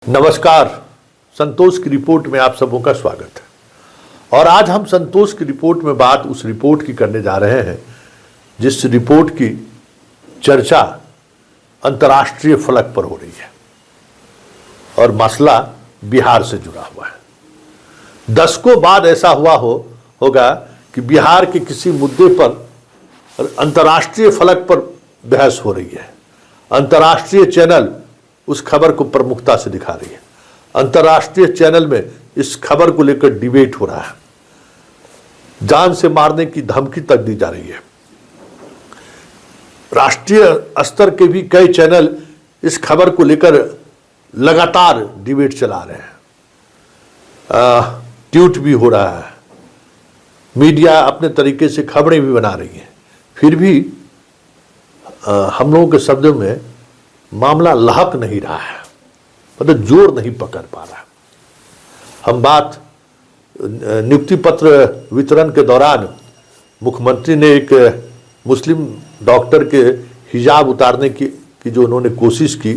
नमस्कार। संतोष की रिपोर्ट में आप सबों का स्वागत है। और आज हम संतोष की रिपोर्ट में बात उस रिपोर्ट की करने जा रहे हैं जिस रिपोर्ट की चर्चा अंतर्राष्ट्रीय फलक पर हो रही है और मसला बिहार से जुड़ा हुआ है। दशकों बाद ऐसा होगा कि बिहार के किसी मुद्दे पर अंतर्राष्ट्रीय फलक पर बहस हो रही है। अंतर्राष्ट्रीय चैनल उस खबर को प्रमुखता से दिखा रही है। अंतर्राष्ट्रीय चैनल में इस खबर को लेकर डिबेट हो रहा है। जान से मारने की धमकी तक दी जा रही है। राष्ट्रीय स्तर के भी कई चैनल इस खबर को लेकर लगातार डिबेट चला रहे हैं। ट्वीट भी हो रहा है। मीडिया अपने तरीके से खबरें भी बना रही है। फिर भी हम लोगों के शब्दों में मामला लहक नहीं रहा है, मतलब जोर नहीं पकड़ पा रहा। हम बात नियुक्ति पत्र वितरण के दौरान मुख्यमंत्री ने एक मुस्लिम डॉक्टर के हिजाब उतारने की जो उन्होंने कोशिश की,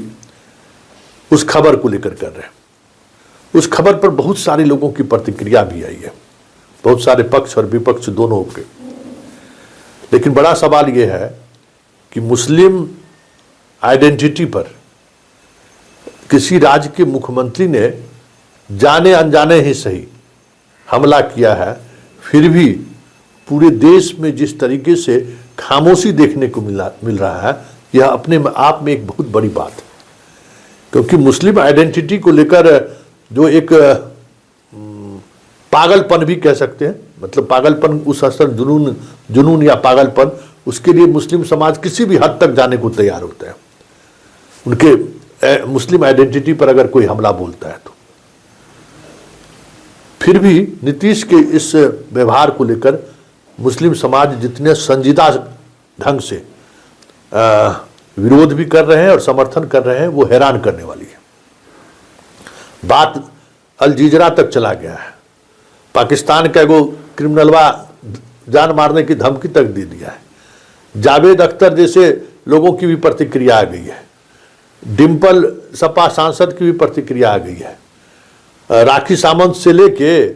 उस खबर को लेकर कर रहे हैं। उस खबर पर बहुत सारे लोगों की प्रतिक्रिया भी आई है, बहुत सारे पक्ष और विपक्ष दोनों के। लेकिन बड़ा सवाल यह है कि मुस्लिम आइडेंटिटी पर किसी राज्य के मुख्यमंत्री ने जाने अनजाने ही सही हमला किया है, फिर भी पूरे देश में जिस तरीके से खामोशी देखने को मिल रहा है, यह अपने आप में एक बहुत बड़ी बात है। क्योंकि मुस्लिम आइडेंटिटी को लेकर जो एक पागलपन भी कह सकते हैं, मतलब पागलपन उस असर जुनून या पागलपन, उसके लिए मुस्लिम समाज किसी भी हद तक जाने को तैयार होता है उनके मुस्लिम आइडेंटिटी पर अगर कोई हमला बोलता है तो। फिर भी नीतीश के इस व्यवहार को लेकर मुस्लिम समाज जितने संजीदा ढंग से विरोध भी कर रहे हैं और समर्थन कर रहे हैं, वो हैरान करने वाली है। बात अल जजीरा तक चला गया है। पाकिस्तान का एगो क्रिमिनलवा जान मारने की धमकी तक दे दिया है। जावेद अख्तर जैसे लोगों की भी प्रतिक्रिया आ गई है। डिम्पल सपा सांसद की भी प्रतिक्रिया आ गई है। राखी सावंत से लेके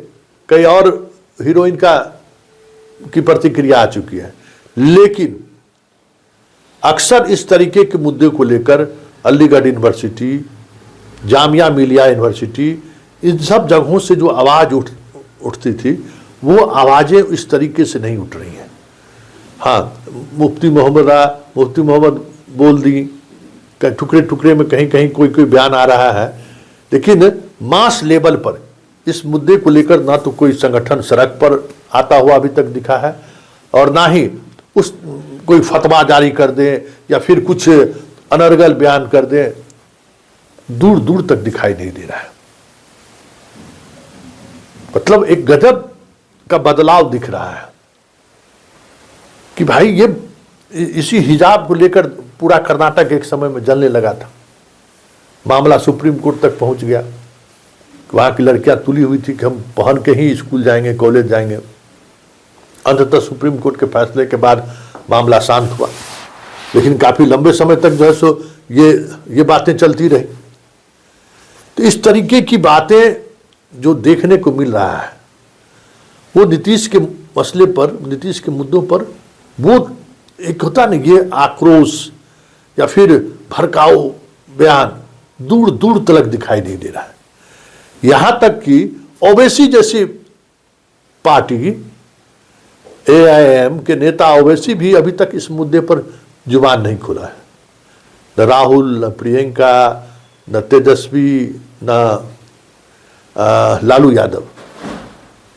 कई और हीरोइन की प्रतिक्रिया आ चुकी है। लेकिन अक्सर इस तरीके के मुद्दे को लेकर अलीगढ़ यूनिवर्सिटी, जामिया मिलिया यूनिवर्सिटी, इन सब जगहों से जो आवाज़ उठती थी, वो आवाज़ें इस तरीके से नहीं उठ रही हैं। हाँ, मुफ्ती मोहम्मद बोल दी, टुकड़े टुकड़े में कहीं कहीं कोई बयान आ रहा है, लेकिन मास लेवल पर इस मुद्दे को लेकर ना तो कोई संगठन सड़क पर आता हुआ अभी तक दिखा है और ना ही उस कोई फतवा जारी कर दे या फिर कुछ अनर्गल बयान कर दे, दूर दूर तक दिखाई नहीं दे रहा है। मतलब एक गजब का बदलाव दिख रहा है कि भाई ये इसी हिजाब को लेकर पूरा कर्नाटक एक समय में जलने लगा था। मामला सुप्रीम कोर्ट तक पहुंच गया। वहां की लड़कियां तुली हुई थी कि हम पहन के ही स्कूल जाएंगे, कॉलेज जाएंगे। अंततः सुप्रीम कोर्ट के फैसले के बाद मामला शांत हुआ, लेकिन काफी लंबे समय तक जो है सो ये बातें चलती रही। तो इस तरीके की बातें जो देखने को मिल रहा है, वो नीतीश के मसले पर, नीतीश के मुद्दों पर, वो एक होता नहीं, ये आक्रोश या फिर भड़काऊ बयान दूर दूर तक दिखाई नहीं दे रहा है। यहां तक कि ओवैसी जैसी पार्टी, AIM के नेता ओवैसी भी अभी तक इस मुद्दे पर जुबान नहीं खोला है। न राहुल, न प्रियंका, न तेजस्वी, न लालू यादव।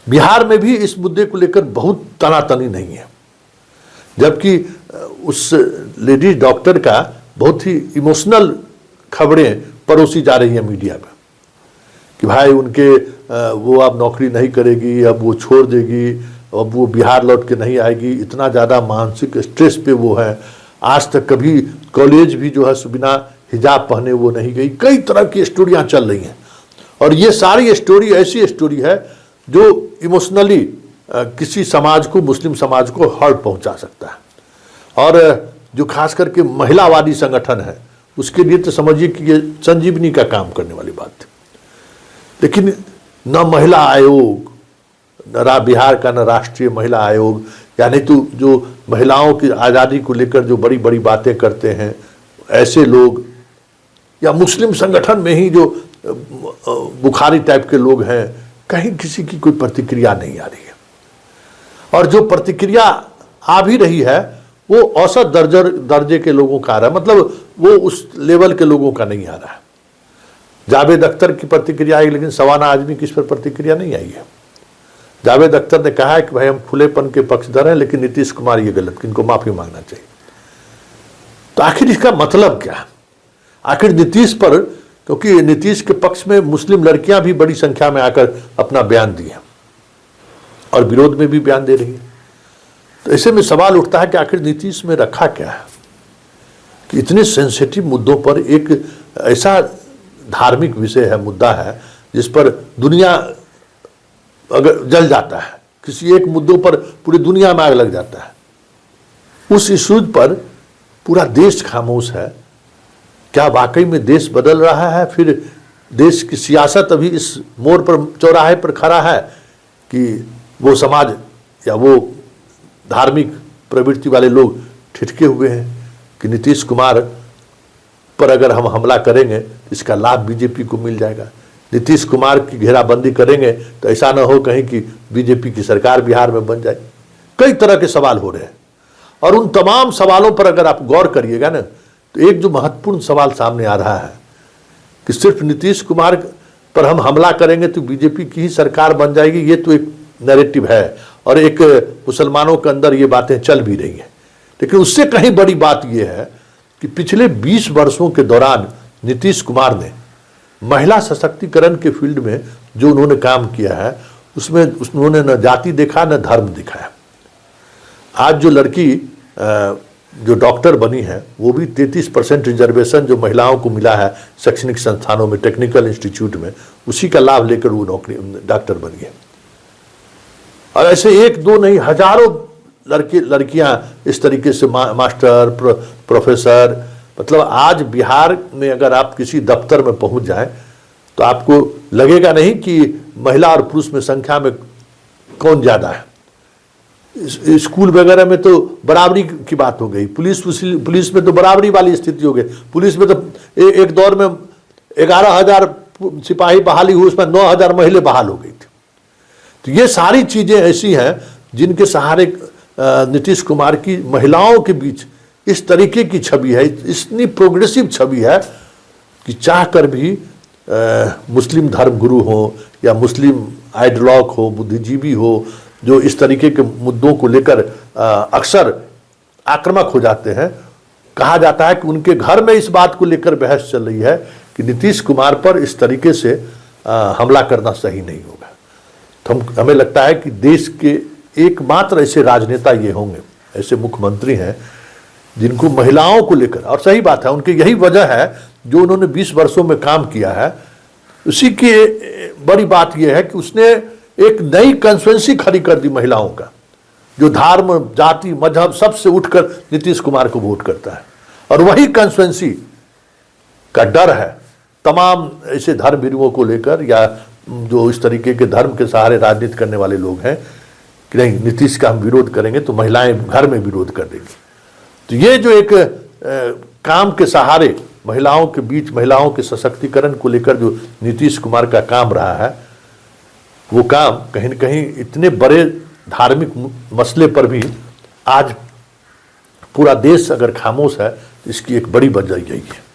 बिहार में भी इस मुद्दे को लेकर बहुत तनातनी नहीं है, जबकि उस लेडी डॉक्टर का बहुत ही इमोशनल खबरें परोसी जा रही हैं मीडिया में कि भाई उनके वो अब नौकरी नहीं करेगी, अब वो छोड़ देगी, अब वो बिहार लौट के नहीं आएगी, इतना ज़्यादा मानसिक स्ट्रेस पे वो है। आज तक कभी कॉलेज भी जो है बिना हिजाब पहने वो नहीं गई। कई तरह की स्टोरियाँ चल रही हैं और ये सारी स्टोरी ऐसी स्टोरी है जो इमोशनली किसी समाज को, मुस्लिम समाज को हर्ट पहुंचा सकता है। और जो खास करके महिलावादी संगठन है उसके लिए तो समझिए कि ये संजीवनी का काम करने वाली बात थी। लेकिन न महिला आयोग, न बिहार का, न राष्ट्रीय महिला आयोग, यानी तो जो महिलाओं की आज़ादी को लेकर जो बड़ी बड़ी बातें करते हैं ऐसे लोग, या मुस्लिम संगठन में ही जो बुखारी टाइप के लोग हैं, कहीं किसी की कोई प्रतिक्रिया नहीं आ रही है। और जो प्रतिक्रिया आ भी रही है वो औसत दर्जे के लोगों का आ रहा है, मतलब वो उस लेवल के लोगों का नहीं आ रहा है। जावेद अख्तर की प्रतिक्रिया आई, लेकिन सवाना आजमी की इस पर प्रतिक्रिया नहीं आई है। जावेद अख्तर ने कहा है कि भाई हम खुलेपन के पक्षधर हैं, लेकिन नीतीश कुमार ये गलत, कि इनको माफी मांगना चाहिए। तो आखिर इसका मतलब क्या है? आखिर नीतीश पर, क्योंकि नीतीश के पक्ष में मुस्लिम लड़कियां भी बड़ी संख्या में आकर अपना बयान दिए और विरोध में भी बयान दे रही है। तो ऐसे में सवाल उठता है कि आखिर नीतीश में रखा क्या है कि इतने सेंसिटिव मुद्दों पर, एक ऐसा धार्मिक विषय है, मुद्दा है जिस पर दुनिया अगर जल जाता है, किसी एक मुद्दों पर पूरी दुनिया में आग लग जाता है, उस इशूज पर पूरा देश खामोश है। क्या वाकई में देश बदल रहा है? फिर देश की सियासत अभी इस मोड़ पर, चौराहे पर खड़ा है कि वो समाज या वो धार्मिक प्रवृत्ति वाले लोग ठिठके हुए हैं कि नीतीश कुमार पर अगर हम हमला करेंगे इसका लाभ बीजेपी को मिल जाएगा, नीतीश कुमार की घेराबंदी करेंगे तो ऐसा ना हो कहीं कि बीजेपी की सरकार बिहार में बन जाए। कई तरह के सवाल हो रहे हैं और उन तमाम सवालों पर अगर आप गौर करिएगा ना, तो एक जो महत्वपूर्ण सवाल सामने आ रहा है कि सिर्फ नीतीश कुमार पर हम हमला करेंगे तो बीजेपी की ही सरकार बन जाएगी, ये तो एक नैरेटिव है और एक मुसलमानों के अंदर ये बातें चल भी रही हैं। लेकिन उससे कहीं बड़ी बात यह है कि पिछले 20 वर्षों के दौरान नीतीश कुमार ने महिला सशक्तिकरण के फील्ड में जो उन्होंने काम किया है, उसमें उन्होंने न जाति देखा न धर्म दिखाया। आज जो लड़की जो डॉक्टर बनी है वो भी 33% रिजर्वेशन जो महिलाओं को मिला है शैक्षणिक संस्थानों में, टेक्निकल इंस्टीट्यूट में, उसी का लाभ लेकर वो नौकरी डॉक्टर बन गए। और ऐसे एक दो नहीं, हजारों लड़कियां इस तरीके से मास्टर, प्रोफेसर, मतलब आज बिहार में अगर आप किसी दफ्तर में पहुंच जाएं तो आपको लगेगा नहीं कि महिला और पुरुष में संख्या में कौन ज्यादा है। स्कूल वगैरह में तो बराबरी की बात हो गई, पुलिस में तो बराबरी वाली स्थिति हो गई। पुलिस में तो एक दौर में 11,000 सिपाही बहाली हुई, उसमें 9,000 महिलाएं बहाल हो गई थी। तो ये सारी चीजें ऐसी हैं जिनके सहारे नीतीश कुमार की महिलाओं के बीच इस तरीके की छवि है, इतनी प्रोग्रेसिव छवि है कि चाहकर भी मुस्लिम धर्मगुरु हो या मुस्लिम आइडियोलॉग हो, बुद्धिजीवी हो, जो इस तरीके के मुद्दों को लेकर अक्सर आक्रामक हो जाते हैं। कहा जाता है कि उनके घर में इस बात को लेकर बहस चल रही है कि नीतीश कुमार पर इस तरीके से हमला करना सही नहीं होगा। तो हमें लगता है कि देश के एकमात्र ऐसे राजनेता ये होंगे, ऐसे मुख्यमंत्री हैं जिनको महिलाओं को लेकर, और सही बात है उनकी यही वजह है जो उन्होंने 20 वर्षों में काम किया है, उसी की बड़ी बात यह है कि उसने एक नई कंस्टिट्यूएंसी खड़ी कर दी महिलाओं का, जो धर्म, जाति, मजहब सबसे उठकर नीतीश कुमार को वोट करता है। और वही कंस्टिट्यूएंसी का डर है तमाम ऐसे धर्मवीरों को लेकर या जो इस तरीके के धर्म के सहारे राजनीति करने वाले लोग हैं कि नहीं, नीतीश का हम विरोध करेंगे तो महिलाएं घर में विरोध कर देंगी। तो ये जो एक काम के सहारे महिलाओं के बीच, महिलाओं के सशक्तिकरण को लेकर जो नीतीश कुमार का काम रहा है, वो काम कहीं न कहीं इतने बड़े धार्मिक मसले पर भी आज पूरा देश अगर खामोश है, तो इसकी एक बड़ी वजह यही है।